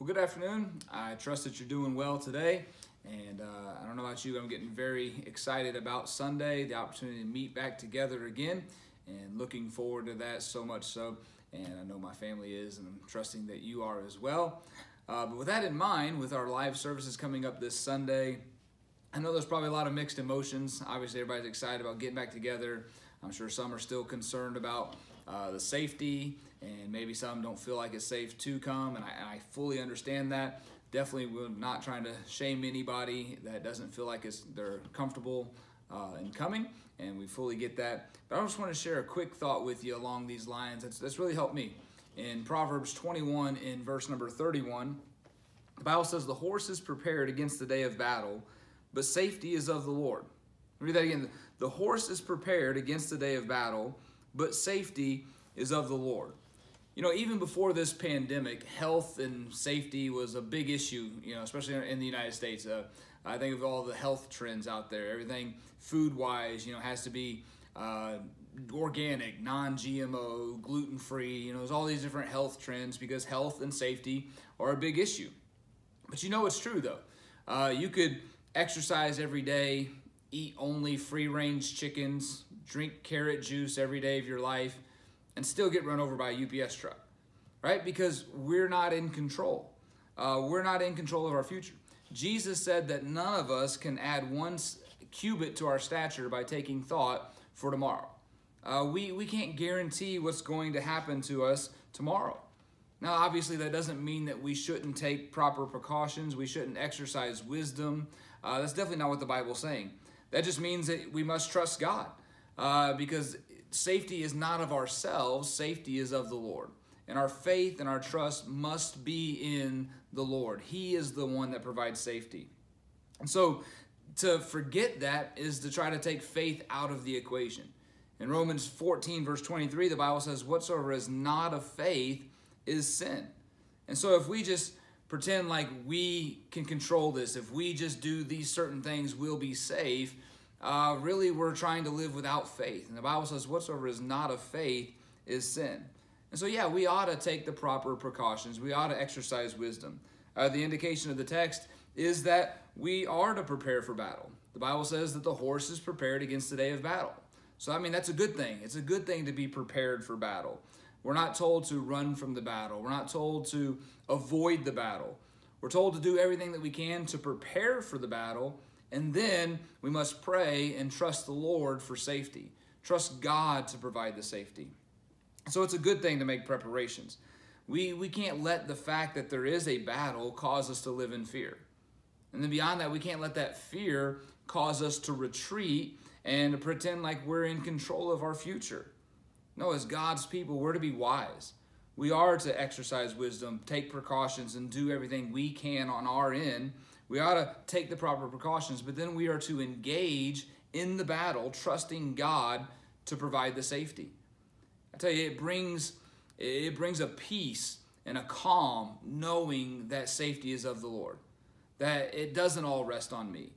Well, good afternoon. I trust that you're doing well today. And I don't know about you, I'm getting very excited about Sunday, the opportunity to meet back together again, and looking forward to that so much so. And I know my family is, and I'm trusting that you are as well. But with that in mind, with our live services coming up this Sunday, I know there's probably a lot of mixed emotions. Obviously, everybody's excited about getting back together. I'm sure some are still concerned about the safety, and maybe some don't feel like it's safe to come, and I fully understand that. Definitely, we're not trying to shame anybody that doesn't feel like they're comfortable in coming, and we fully get that. But I just want to share a quick thought with you along these lines that's really helped me. In Proverbs 21, in verse number 31, the Bible says, "The horse is prepared against the day of battle, but safety is of the Lord." Read that again. The horse is prepared against the day of battle, but safety is of the Lord. You know, even before this pandemic, health and safety was a big issue, especially in the United States. I think of all the health trends out there. Everything food-wise, has to be organic, non-GMO, gluten-free. There's all these different health trends because health and safety are a big issue. But it's true, though. You could exercise every day, eat only free-range chickens, drink carrot juice every day of your life, and still get run over by a UPS truck, right? Because we're not in control. We're not in control of our future. Jesus said that none of us can add one cubit to our stature by taking thought for tomorrow. We can't guarantee what's going to happen to us tomorrow. Now, obviously, that doesn't mean that we shouldn't take proper precautions. We shouldn't exercise wisdom. That's definitely not what the Bible's saying. That just means that we must trust God because safety is not of ourselves. Safety is of the Lord. And our faith and our trust must be in the Lord. He is the one that provides safety. And so to forget that is to try to take faith out of the equation. In Romans 14, verse 23, the Bible says, "Whatsoever is not of faith is sin." And so if we just pretend like we can control this, if we just do these certain things, we'll be safe, really we're trying to live without faith. And the Bible says, "Whatsoever is not of faith is sin." And so, yeah, we ought to take the proper precautions. We ought to exercise wisdom. The indication of the text is that we are to prepare for battle. The Bible says that the horse is prepared against the day of battle. So, that's a good thing. It's a good thing to be prepared for battle. We're not told to run from the battle. We're not told to avoid the battle. We're told to do everything that we can to prepare for the battle, and then we must pray and trust the Lord for safety. Trust God to provide the safety. So it's a good thing to make preparations. We can't let the fact that there is a battle cause us to live in fear. And then beyond that, we can't let that fear cause us to retreat and to pretend like we're in control of our future. No, as God's people, we're to be wise. We are to exercise wisdom, take precautions, and do everything we can on our end. We ought to take the proper precautions, but then we are to engage in the battle, trusting God to provide the safety. I tell you, it brings a peace and a calm knowing that safety is of the Lord, that it doesn't all rest on me,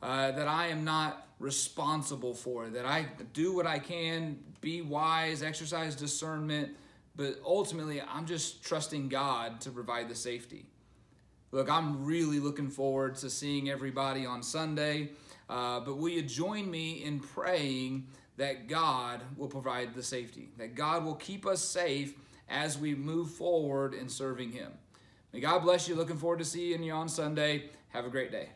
that I am not responsible for it, that I do what I can, be wise, exercise discernment, but ultimately I'm just trusting God to provide the safety. Look, I'm really looking forward to seeing everybody on Sunday, but will you join me in praying that God will provide the safety, that God will keep us safe as we move forward in serving Him. May God bless you. Looking forward to seeing you on Sunday. Have a great day.